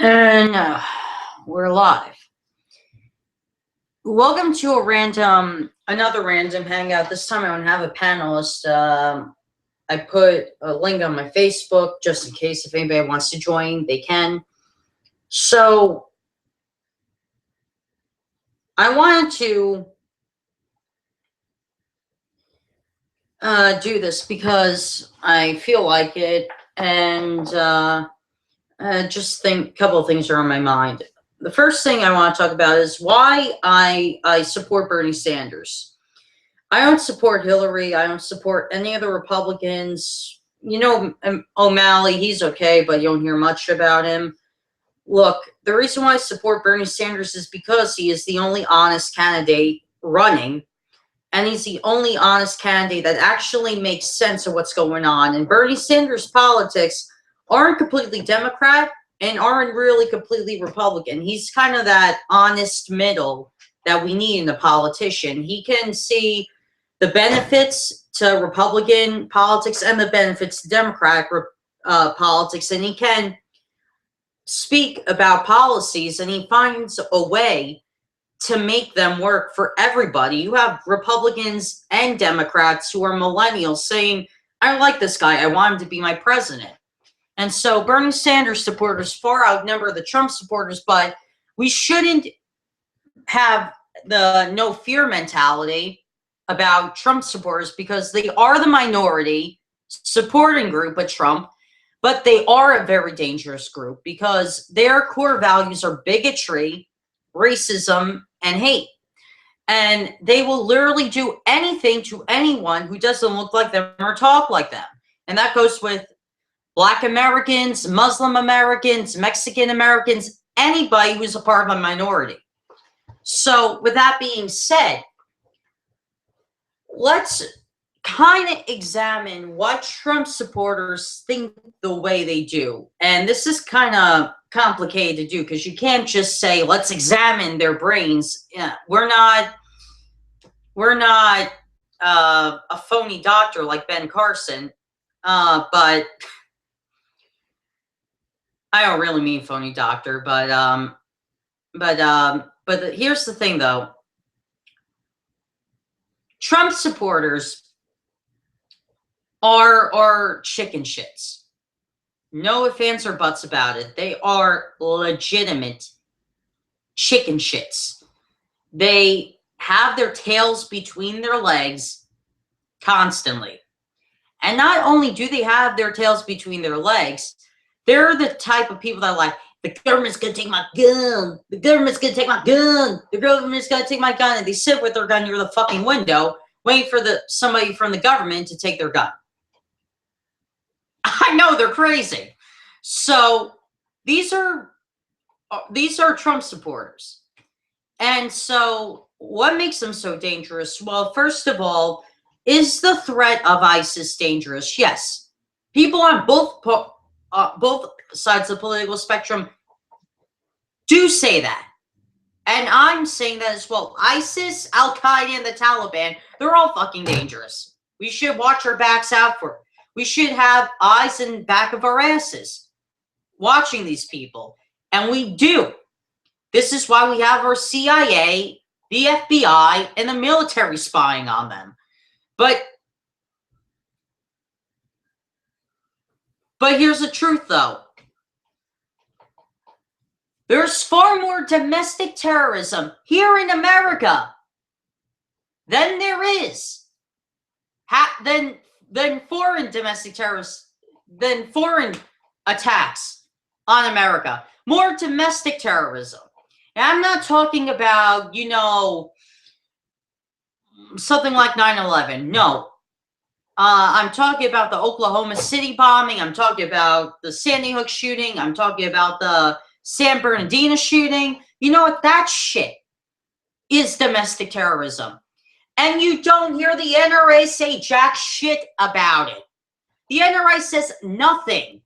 And we're live. Welcome to another random hangout. This time I don't have a panelist. I put a link on my Facebook just in case if anybody wants to join, they can. So I wanted to do this because I feel like it, and just think a couple of things are on my mind. The first thing I want to talk about is why I support Bernie Sanders. I don't support Hillary. I don't support any of the Republicans. O'Malley, he's okay, but you don't hear much about him. Look, the reason why I support Bernie Sanders is because he is the only honest candidate running, and he's the only honest candidate that actually makes sense of what's going on. And Bernie Sanders' politics aren't completely Democrat and aren't really completely Republican. He's kind of that honest middle that we need in a politician. He can see the benefits to Republican politics and the benefits to Democratic politics, and he can speak about policies, and he finds a way to make them work for everybody. You have Republicans and Democrats who are millennials saying, I like this guy, I want him to be my president. And so Bernie Sanders supporters far outnumber the Trump supporters, but we shouldn't have the no fear mentality about Trump supporters because they are the minority supporting group of Trump, but they are a very dangerous group because their core values are bigotry, racism, and hate. And they will literally do anything to anyone who doesn't look like them or talk like them. And that goes with Black Americans, Muslim Americans, Mexican Americans, anybody who's a part of a minority. So with that being said, let's kind of examine what Trump supporters think the way they do. And this is kind of complicated to do because you can't just say, let's examine their brains. Yeah, we're not a phony doctor like Ben Carson, but I don't really mean phony doctor, but here's the thing though. Trump supporters are chicken shits. No ifs, ands, or buts about it. They are legitimate chicken shits. They have their tails between their legs constantly. And not only do they have their tails between their legs, they're the type of people that are like, the government's going to take my gun. The government's going to take my gun. The government's going to take my gun. And they sit with their gun near the fucking window, waiting for somebody from the government to take their gun. I know, they're crazy. So these are Trump supporters. And so what makes them so dangerous? Well, first of all, is the threat of ISIS dangerous? Yes. People on both sides of the political spectrum do say that. And I'm saying that as well. ISIS, Al-Qaeda, and the Taliban, they're all fucking dangerous. We should watch our backs out for it. We should have eyes in the back of our asses watching these people. And we do. This is why we have our CIA, the FBI, and the military spying on them. But here's the truth, though. There's far more domestic terrorism here in America than there is than foreign domestic terrorists, than foreign attacks on America. More domestic terrorism. And I'm not talking about, something like 9/11. No. I'm talking about the Oklahoma City bombing. I'm talking about the Sandy Hook shooting. I'm talking about the San Bernardino shooting. You know what? That shit is domestic terrorism. And you don't hear the NRA say jack shit about it. The NRA says nothing.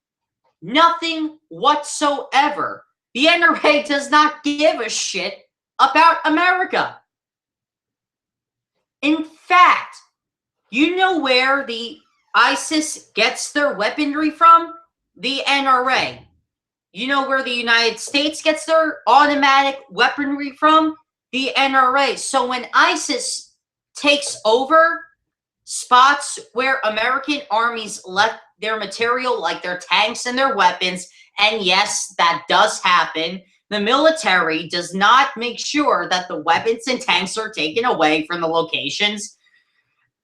Nothing whatsoever. The NRA does not give a shit about America. In fact, you know where the ISIS gets their weaponry from? The NRA. You know where the United States gets their automatic weaponry from? The NRA. So when ISIS takes over spots where American armies left their material, like their tanks and their weapons, and yes, that does happen, the military does not make sure that the weapons and tanks are taken away from the locations.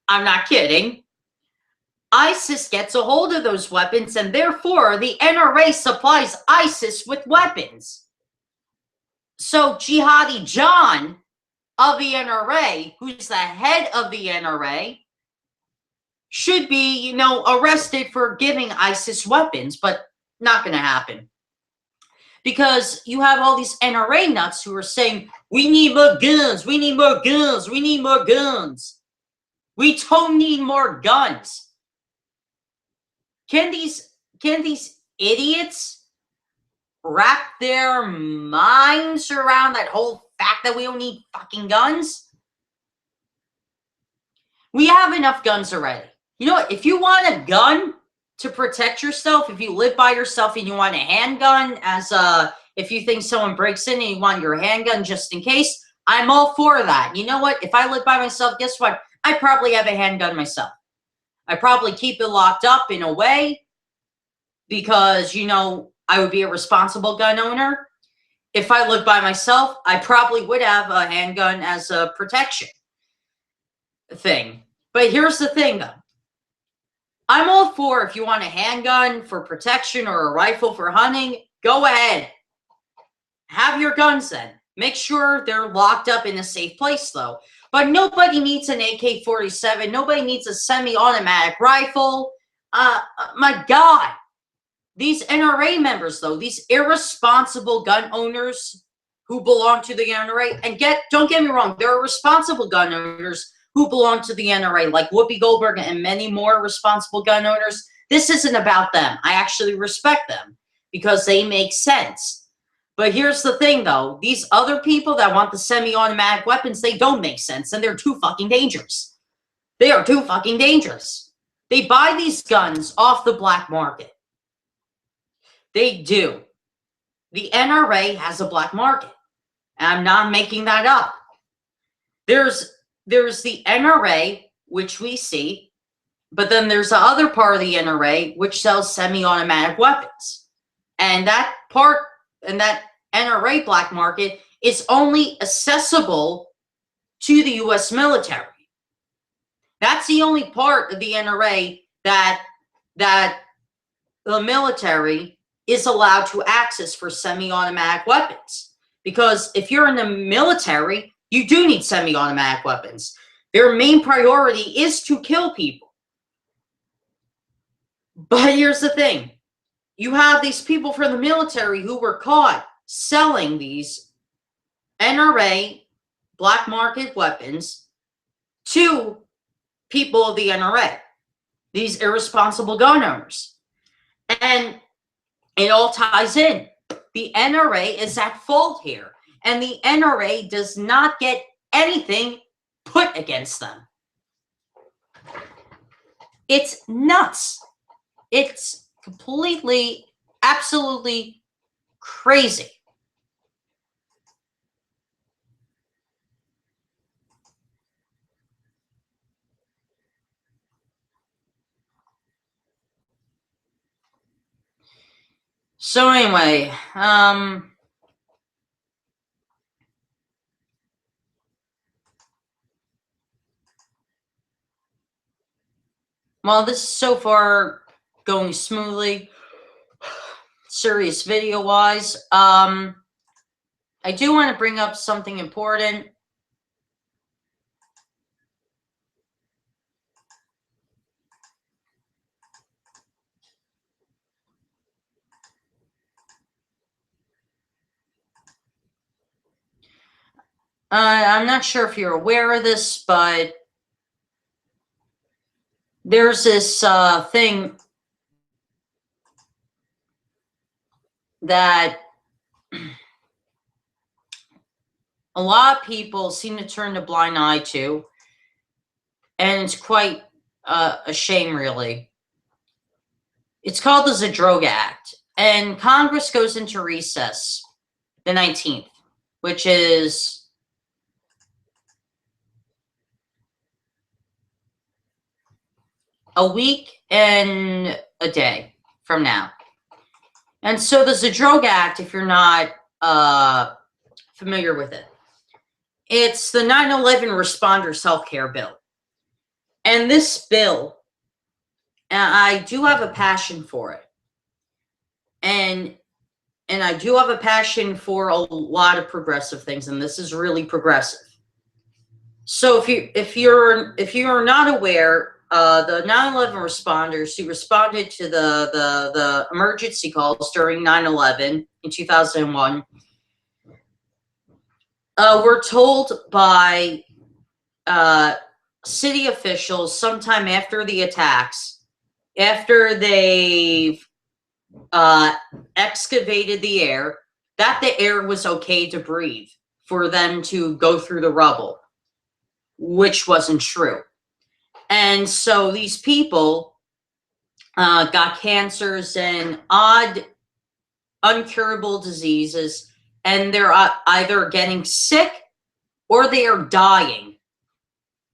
I'm not kidding. ISIS gets a hold of those weapons, and therefore the NRA supplies ISIS with weapons. So Jihadi John of the NRA, who's the head of the NRA, should be, arrested for giving ISIS weapons, but not going to happen. Because you have all these NRA nuts who are saying, we need more guns, we need more guns, we need more guns. We don't need more guns. Can these idiots wrap their minds around that whole fact that we don't need fucking guns? We have enough guns already. You know what? If you want a gun to protect yourself, if you live by yourself and you want a handgun if you think someone breaks in and you want your handgun just in case, I'm all for that. You know what? If I live by myself, guess what? I probably have a handgun myself. I probably keep it locked up in a way because, I would be a responsible gun owner. If I lived by myself, I probably would have a handgun as a protection thing. But here's the thing, though. I'm all for if you want a handgun for protection or a rifle for hunting, go ahead. Have your guns then. Make sure they're locked up in a safe place, though. But nobody needs an AK-47. Nobody needs a semi-automatic rifle. My God. These NRA members, though, these irresponsible gun owners who belong to the NRA, and don't get me wrong, there are responsible gun owners who belong to the NRA, like Whoopi Goldberg and many more responsible gun owners. This isn't about them. I actually respect them because they make sense. But here's the thing, though. These other people that want the semi-automatic weapons, they don't make sense, and they're too fucking dangerous. They are too fucking dangerous. They buy these guns off the black market. They do. The NRA has a black market. And I'm not making that up. There's the NRA, which we see, but then there's the other part of the NRA, which sells semi-automatic weapons. And that part, and that NRA black market is only accessible to the U.S. military. That's the only part of the NRA that the military is allowed to access for semi-automatic weapons. Because if you're in the military, you do need semi-automatic weapons. Their main priority is to kill people. But here's the thing. You have these people from the military who were caught selling these NRA black market weapons to people of the NRA, these irresponsible gun owners. And it all ties in. The NRA is at fault here. And the NRA does not get anything put against them. It's nuts. It's completely, absolutely crazy. So anyway, well, this is so far going smoothly, serious video-wise. I do want to bring up something important. I'm not sure if you're aware of this, but there's this thing that a lot of people seem to turn a blind eye to, and it's quite a shame, really. It's called the Zadroga Act. and Congress goes into recess the 19th, which is a week and a day from now. And so there's a Droga Act, if you're not familiar with it. It's the 9/11 responders healthcare bill. And this bill, I do have a passion for it. And I do have a passion for a lot of progressive things, and this is really progressive. So if you're not aware, the 9/11 responders who responded to the emergency calls during 9/11 in 2001 were told by city officials sometime after the attacks, after they've excavated the air, that the air was okay to breathe for them to go through the rubble, which wasn't true. And so these people got cancers and odd, uncurable diseases, and they're either getting sick or they are dying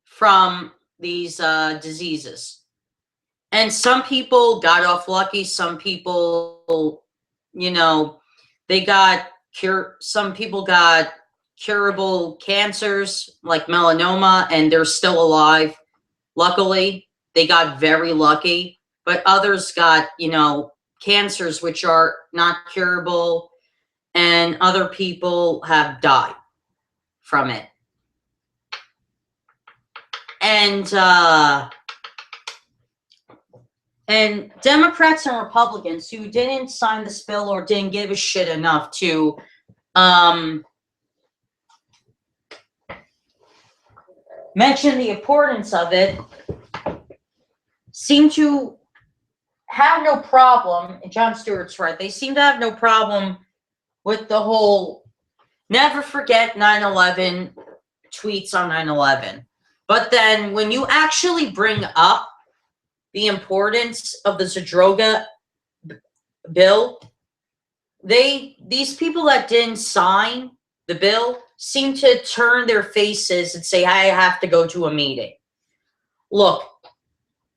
from these diseases. And some people got off lucky. Some people, they got some people got curable cancers like melanoma, and they're still alive. Luckily, they got very lucky. But others got, cancers which are not curable, and other people have died from it. And Democrats and Republicans who didn't sign this bill or didn't give a shit enough to mention the importance of it seem to have no problem, and Jon Stewart's right, they seem to have no problem with the whole never forget 9/11 tweets on 9/11. But then when you actually bring up the importance of the Zadroga bill, these people that didn't sign the bill seem to turn their faces and say, I have to go to a meeting. Look,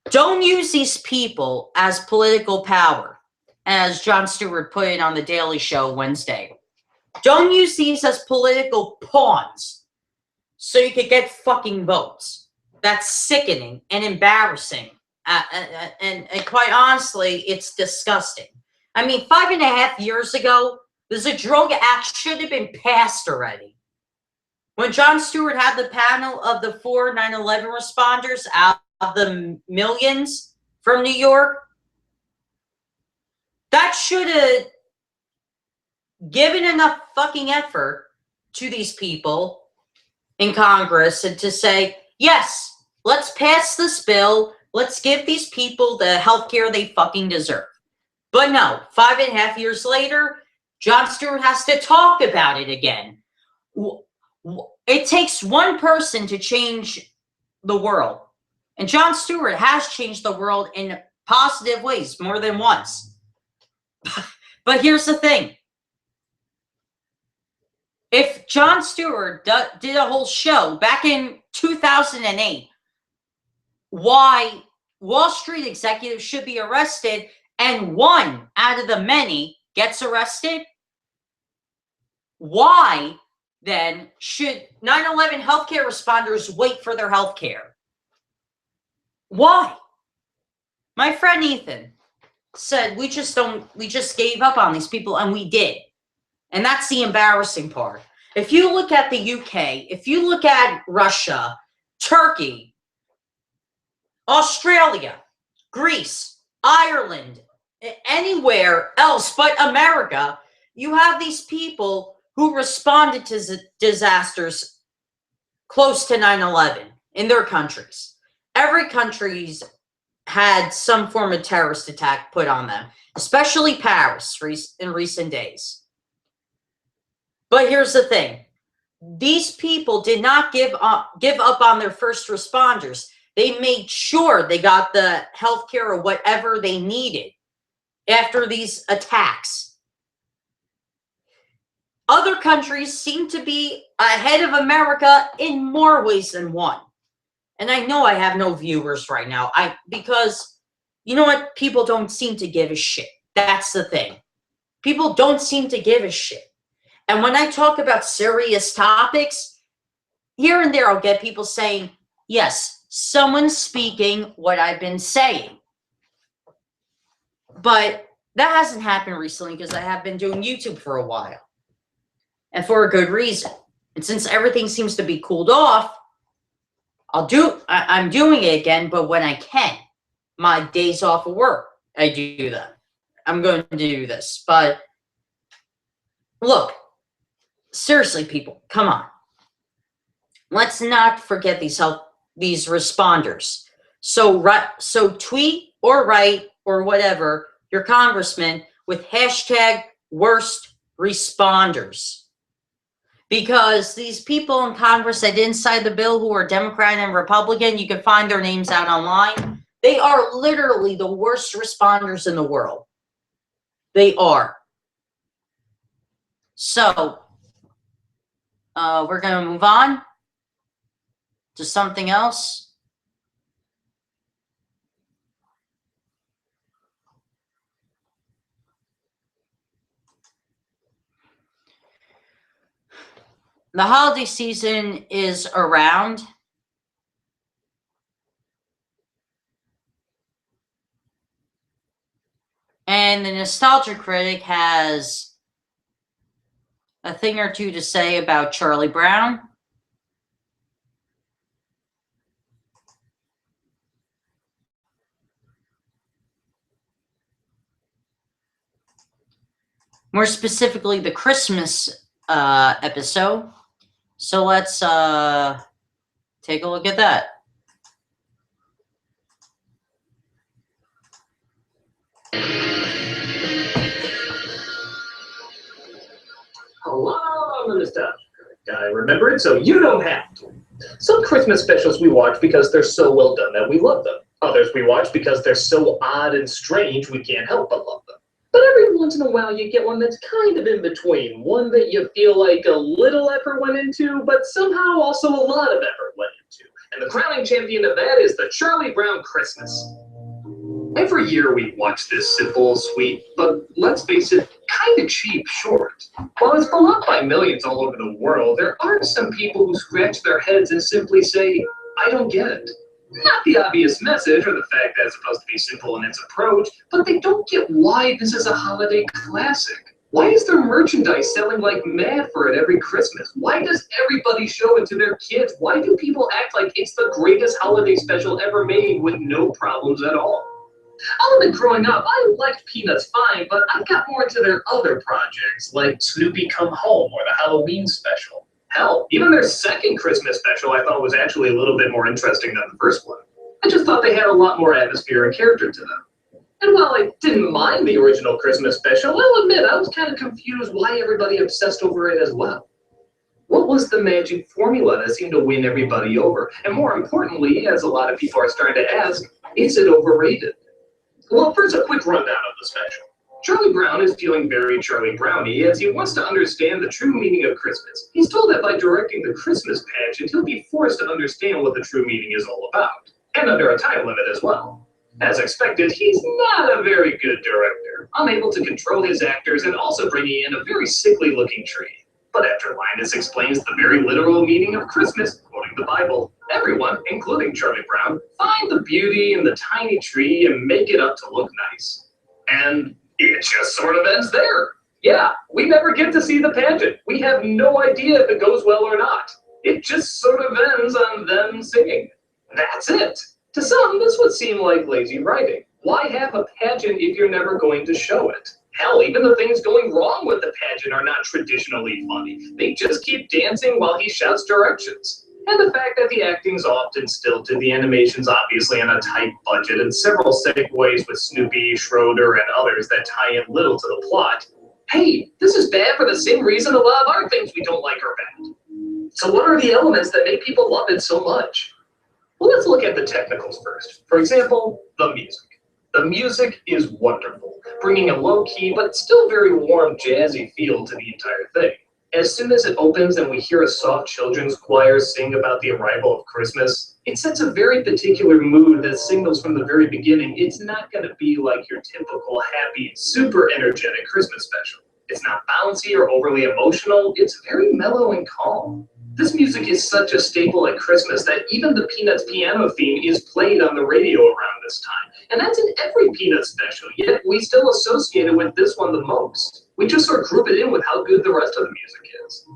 don't use these people as political power, as Jon Stewart put it on The Daily Show Wednesday. Don't use these as political pawns so you could get fucking votes. That's sickening and embarrassing. And quite honestly, it's disgusting. I mean, 5.5 years ago, the Zadroga Act should have been passed already. When Jon Stewart had the panel of the 4 9/11 responders out of the millions from New York, that should have given enough fucking effort to these people in Congress and to say, yes, let's pass this bill. Let's give these people the health care they fucking deserve. But no, 5.5 years later, Jon Stewart has to talk about it again. It takes one person to change the world. And Jon Stewart has changed the world in positive ways more than once. But here's the thing. If Jon Stewart did a whole show back in 2008, why Wall Street executives should be arrested and one out of the many gets arrested, why then should 9/11 healthcare responders wait for their healthcare? Why? My friend Ethan said, we just gave up on these people, and we did. And that's the embarrassing part. If you look at the UK, if you look at Russia, Turkey, Australia, Greece, Ireland, anywhere else but America, you have these people who responded to disasters close to 9/11 in their countries. Every country's had some form of terrorist attack put on them, especially Paris in recent days. But here's the thing. These people did not give up on their first responders. They made sure they got the health care or whatever they needed after these attacks. Other countries seem to be ahead of America in more ways than one. And I know I have no viewers right now. Because you know what? People don't seem to give a shit. That's the thing. People don't seem to give a shit. And when I talk about serious topics, here and there I'll get people saying, yes, someone's speaking what I've been saying. But that hasn't happened recently because I have been doing YouTube for a while. And for a good reason. And since everything seems to be cooled off, I'm doing it again, but when I can. My days off of work, I do that. I'm going to do this. But look, seriously, people, come on. Let's not forget these responders. So tweet or write or whatever your congressman with hashtag worst responders. Because these people in Congress that didn't sign the bill who are Democrat and Republican, you can find their names out online. They are literally the worst responders in the world. They are. So, we're going to move on to something else. The holiday season is around. And the Nostalgia Critic has a thing or two to say about Charlie Brown. More specifically, the Christmas episode. So let's take a look at that. Hello, I'm the Nostalgia Critic. I remember it, so you don't have to. Some Christmas specials we watch because they're so well done that we love them. Others we watch because they're so odd and strange we can't help but love them. But every once in a while you get one that's kind of in between. One that you feel like a little effort went into, but somehow also a lot of effort went into. And the crowning champion of that is the Charlie Brown Christmas. Every year we watch this simple, sweet, but let's face it, kind of cheap short. While it's beloved by millions all over the world, there are some people who scratch their heads and simply say, I don't get it. Not the obvious message or the fact that it's supposed to be simple in its approach, but they don't get why this is a holiday classic. Why is their merchandise selling like mad for it every Christmas? Why does everybody show it to their kids? Why do people act like it's the greatest holiday special ever made with no problems at all? I'll admit, growing up, I liked Peanuts fine, but I got more into their other projects, like Snoopy Come Home or the Halloween special. Hell, even their second Christmas special I thought was actually a little bit more interesting than the first one. I just thought they had a lot more atmosphere and character to them. And while I didn't mind the original Christmas special, I'll admit I was kind of confused why everybody obsessed over it as well. What was the magic formula that seemed to win everybody over? And more importantly, as a lot of people are starting to ask, is it overrated? Well, first a quick rundown of the special. Charlie Brown is feeling very Charlie Browny as he wants to understand the true meaning of Christmas. He's told that by directing the Christmas pageant, he'll be forced to understand what the true meaning is all about, and under a time limit as well. As expected, he's not a very good director, unable to control his actors and also bringing in a very sickly-looking tree. But after Linus explains the very literal meaning of Christmas, quoting the Bible, everyone, including Charlie Brown, find the beauty in the tiny tree and make it up to look nice. And it just sort of ends there. Yeah, we never get to see the pageant. We have no idea if it goes well or not. It just sort of ends on them singing. That's it. To some, this would seem like lazy writing. Why have a pageant if you're never going to show it? Hell, even the things going wrong with the pageant are not traditionally funny. They just keep dancing while he shouts directions. And the fact that the acting's often stilted, the animation's obviously on a tight budget, and several segues with Snoopy, Schroeder, and others that tie in little to the plot. Hey, this is bad for the same reason a lot of our things we don't like are bad. So what are the elements that make people love it so much? Well, let's look at the technicals first. For example, the music. The music is wonderful, bringing a low-key but still very warm, jazzy feel to the entire thing. As soon as it opens and we hear a soft children's choir sing about the arrival of Christmas, it sets a very particular mood that signals from the very beginning it's not going to be like your typical happy, super energetic Christmas special. It's not bouncy or overly emotional, it's very mellow and calm. This music is such a staple at Christmas that even the Peanuts piano theme is played on the radio around this time. And that's in every Peanuts special, yet we still associate it with this one the most. We just sort of group it in with how good the rest of the music is.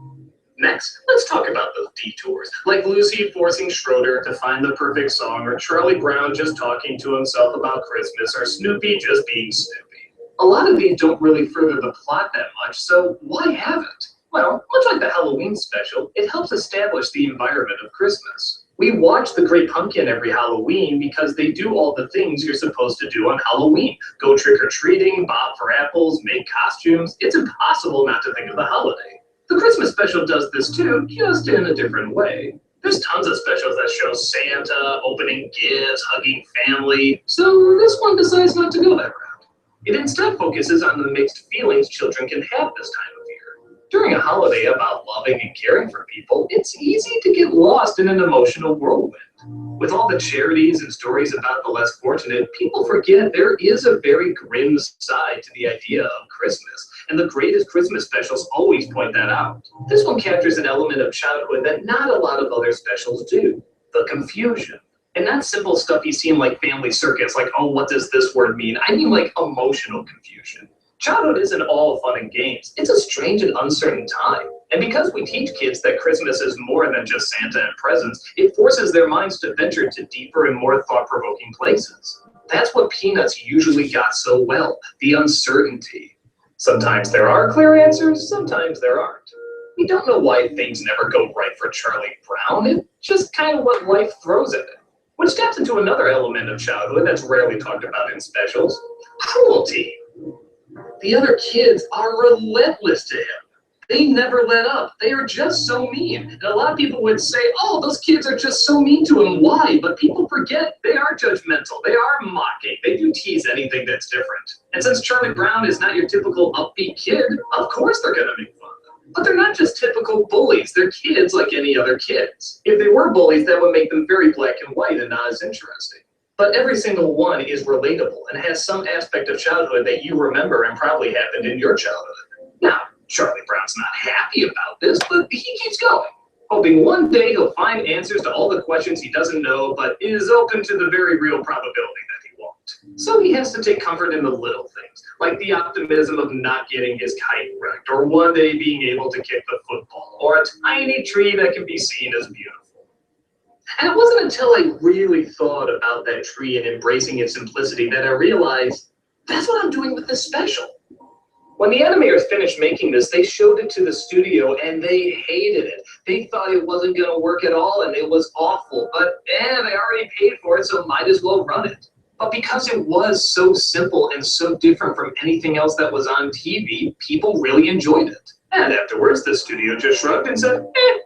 Next, let's talk about those detours, like Lucy forcing Schroeder to find the perfect song, or Charlie Brown just talking to himself about Christmas, or Snoopy just being Snoopy. A lot of these don't really further the plot that much, so why have it? Well, much like the Halloween special, it helps establish the environment of Christmas. We watch The Great Pumpkin every Halloween because they do all the things you're supposed to do on Halloween. Go trick-or-treating, bob for apples, make costumes. It's impossible not to think of the holiday. The Christmas special does this too, just in a different way. There's tons of specials that show Santa, opening gifts, hugging family, so this one decides not to go that route. It instead focuses on the mixed feelings children can have this time of year. During a holiday about loving and caring for people, it's easy to get lost in an emotional whirlwind. With all the charities and stories about the less fortunate, people forget there is a very grim side to the idea of Christmas, and the greatest Christmas specials always point that out. This one captures an element of childhood that not a lot of other specials do: the confusion. And not simple stuff you see in like Family Circus, like, oh, what does this word mean? I mean like emotional confusion. Childhood isn't all fun and games. It's a strange and uncertain time. And because we teach kids that Christmas is more than just Santa and presents, it forces their minds to venture to deeper and more thought-provoking places. That's what Peanuts usually got so well, the uncertainty. Sometimes there are clear answers, sometimes there aren't. We don't know why things never go right for Charlie Brown. It's just kind of what life throws at him. Which taps into another element of childhood that's rarely talked about in specials: cruelty. The other kids are relentless to him. They never let up. They are just so mean. And a lot of people would say, oh, those kids are just so mean to him. Why? But people forget they are judgmental. They are mocking. They do tease anything that's different. And since Charlie Brown is not your typical upbeat kid, of course they're going to make fun of him. But they're not just typical bullies. They're kids like any other kids. If they were bullies, that would make them very black and white and not as interesting. But every single one is relatable and has some aspect of childhood that you remember and probably happened in your childhood. Now, Charlie Brown's not happy about this, but he keeps going, hoping one day he'll find answers to all the questions he doesn't know, but is open to the very real probability that he won't. So he has to take comfort in the little things, like the optimism of not getting his kite wrecked, or one day being able to kick the football, or a tiny tree that can be seen as beautiful. And it wasn't until I really thought about that tree and embracing its simplicity that I realized that's what I'm doing with this special. When the animators finished making this, they showed it to the studio and they hated it. They thought it wasn't going to work at all and it was awful, but they already paid for it, so might as well run it. But because it was so simple and so different from anything else that was on TV, people really enjoyed it. And afterwards, the studio just shrugged and said,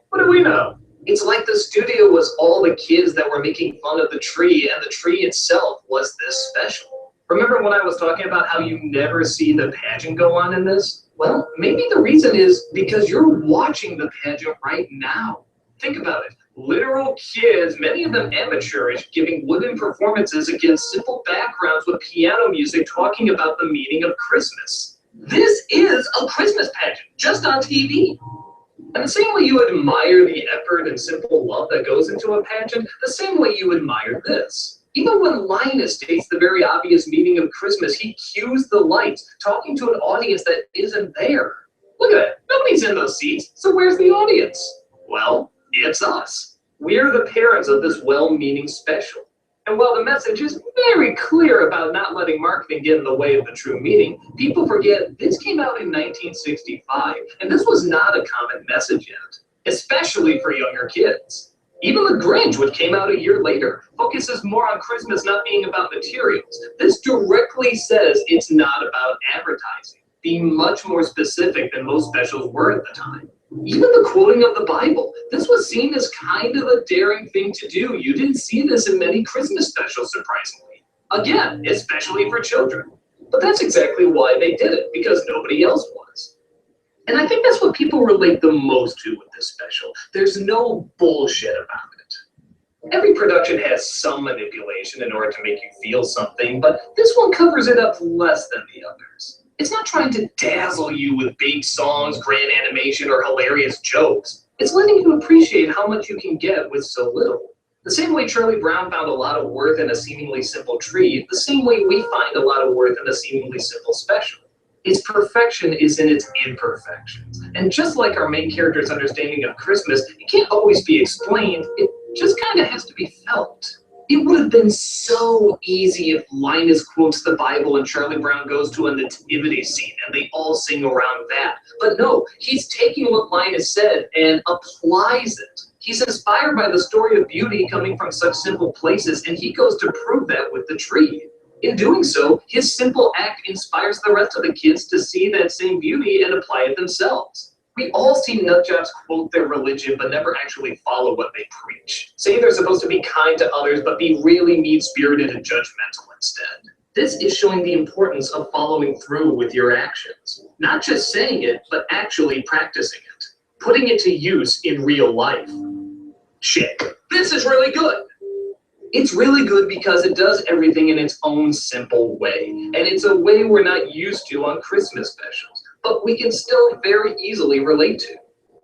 what do we know? It's like the studio was all the kids that were making fun of the tree, and the tree itself was this special. Remember when I was talking about how you never see the pageant go on in this? Well, maybe the reason is because you're watching the pageant right now. Think about it. Literal kids, many of them amateurish, giving wooden performances against simple backgrounds with piano music talking about the meaning of Christmas. This is a Christmas pageant, just on TV. And the same way you admire the effort and simple love that goes into a pageant, the same way you admire this. Even when Linus states the very obvious meaning of Christmas, he cues the lights, talking to an audience that isn't there. Look at it. Nobody's in those seats, so where's the audience? Well, it's us. We're the parents of this well-meaning special. And while the message is very clear about not letting marketing get in the way of the true meaning, people forget this came out in 1965, and this was not a common message yet, especially for younger kids. Even The Grinch, which came out a year later, focuses more on Christmas not being about materials. This directly says it's not about advertising, being much more specific than most specials were at the time. Even the quoting of the Bible, this was seen as kind of a daring thing to do. You didn't see this in many Christmas specials, surprisingly. Again, especially for children. But that's exactly why they did it, because nobody else was. And I think that's what people relate the most to with this special. There's no bullshit about it. Every production has some manipulation in order to make you feel something, but this one covers it up less than the others. It's not trying to dazzle you with big songs, grand animation, or hilarious jokes. It's letting you appreciate how much you can get with so little. The same way Charlie Brown found a lot of worth in a seemingly simple tree, the same way we find a lot of worth in a seemingly simple special. Its perfection is in its imperfections. And just like our main character's understanding of Christmas, it can't always be explained, it just kind of has to be felt. It would have been so easy if Linus quotes the Bible and Charlie Brown goes to a nativity scene and they all sing around that. But no, he's taking what Linus said and applies it. He's inspired by the story of beauty coming from such simple places, and he goes to prove that with the tree. In doing so, his simple act inspires the rest of the kids to see that same beauty and apply it themselves. We all see nutjobs quote their religion but never actually follow what they preach. Say they're supposed to be kind to others but be really mean-spirited and judgmental instead. This is showing the importance of following through with your actions. Not just saying it, but actually practicing it. Putting it to use in real life. Shit, this is really good! It's really good because it does everything in its own simple way, and it's a way we're not used to on Christmas specials, but we can still very easily relate to.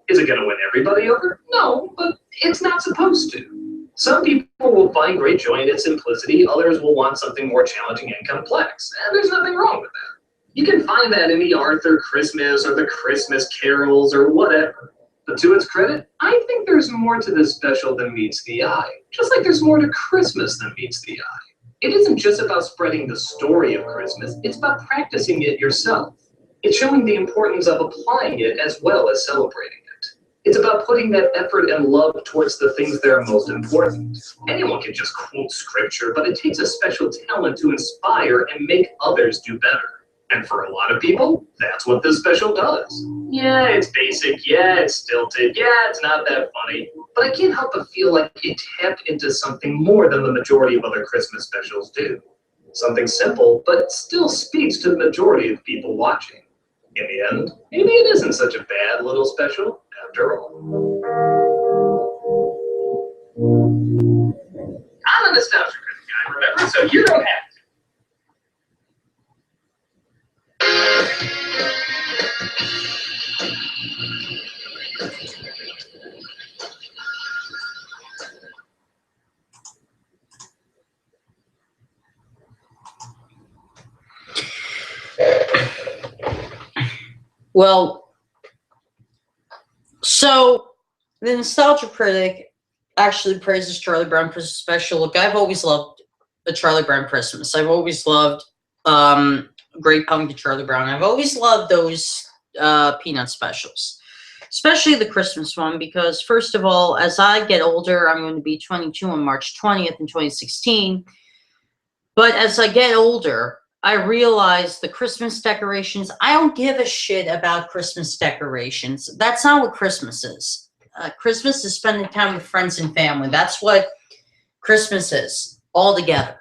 Is it going to win everybody over? No, but it's not supposed to. Some people will find great joy in its simplicity, others will want something more challenging and complex, and there's nothing wrong with that. You can find that in the Arthur Christmas or the Christmas carols or whatever. But to its credit, I think there's more to this special than meets the eye. Just like there's more to Christmas than meets the eye. It isn't just about spreading the story of Christmas, it's about practicing it yourself. It's showing the importance of applying it as well as celebrating it. It's about putting that effort and love towards the things that are most important. Anyone can just quote scripture, but it takes a special talent to inspire and make others do better. And for a lot of people, that's what this special does. Yeah, it's basic, yeah, it's stilted, yeah, it's not that funny. But I can't help but feel like it tapped into something more than the majority of other Christmas specials do. Something simple, but still speaks to the majority of people watching. In the end, maybe it isn't such a bad little special after all. I'm a nostalgia critic guy, remember? So you don't have to. Well, so the nostalgia critic actually praises Charlie Brown Christmas special. Look, I've always loved the Charlie Brown Christmas. I've always loved Great Pumpkin Charlie Brown. I've always loved those peanut specials, especially the Christmas one, because first of all, as I get older, I'm going to be 22 on March 20th in 2016. But as I get older, I realize the Christmas decorations, I don't give a shit about Christmas decorations. That's not what Christmas is. Christmas is spending time with friends and family. That's what Christmas is, all together.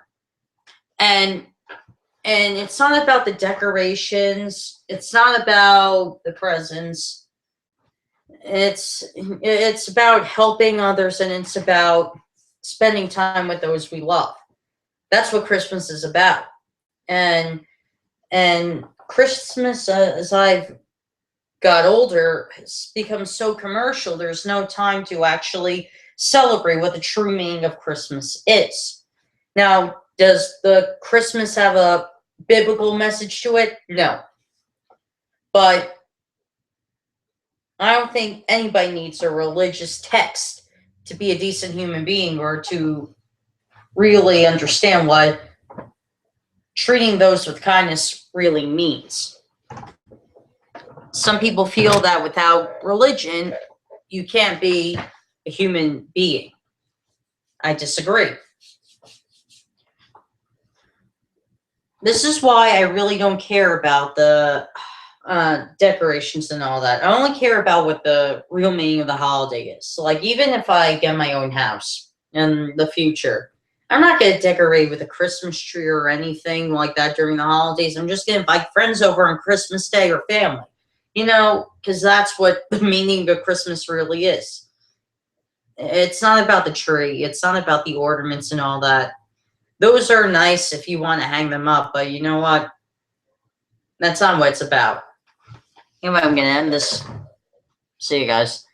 And it's not about the decorations. It's not about the presents. It's about helping others, and it's about spending time with those we love. That's what Christmas is about. And Christmas, as I've got older, has become so commercial. There's no time to actually celebrate what the true meaning of Christmas is. Now, does the Christmas have a biblical message to it? No. But I don't think anybody needs a religious text to be a decent human being or to really understand what treating those with kindness really means. Some people feel that without religion, you can't be a human being. I disagree. This is why I really don't care about the decorations and all that. I only care about what the real meaning of the holiday is. So, like, even if I get my own house in the future, I'm not going to decorate with a Christmas tree or anything like that during the holidays. I'm just going to invite friends over on Christmas Day or family, you know, because that's what the meaning of Christmas really is. It's not about the tree. It's not about the ornaments and all that. Those are nice if you want to hang them up, but you know what? That's not what it's about. Anyway, I'm going to end this. See you guys.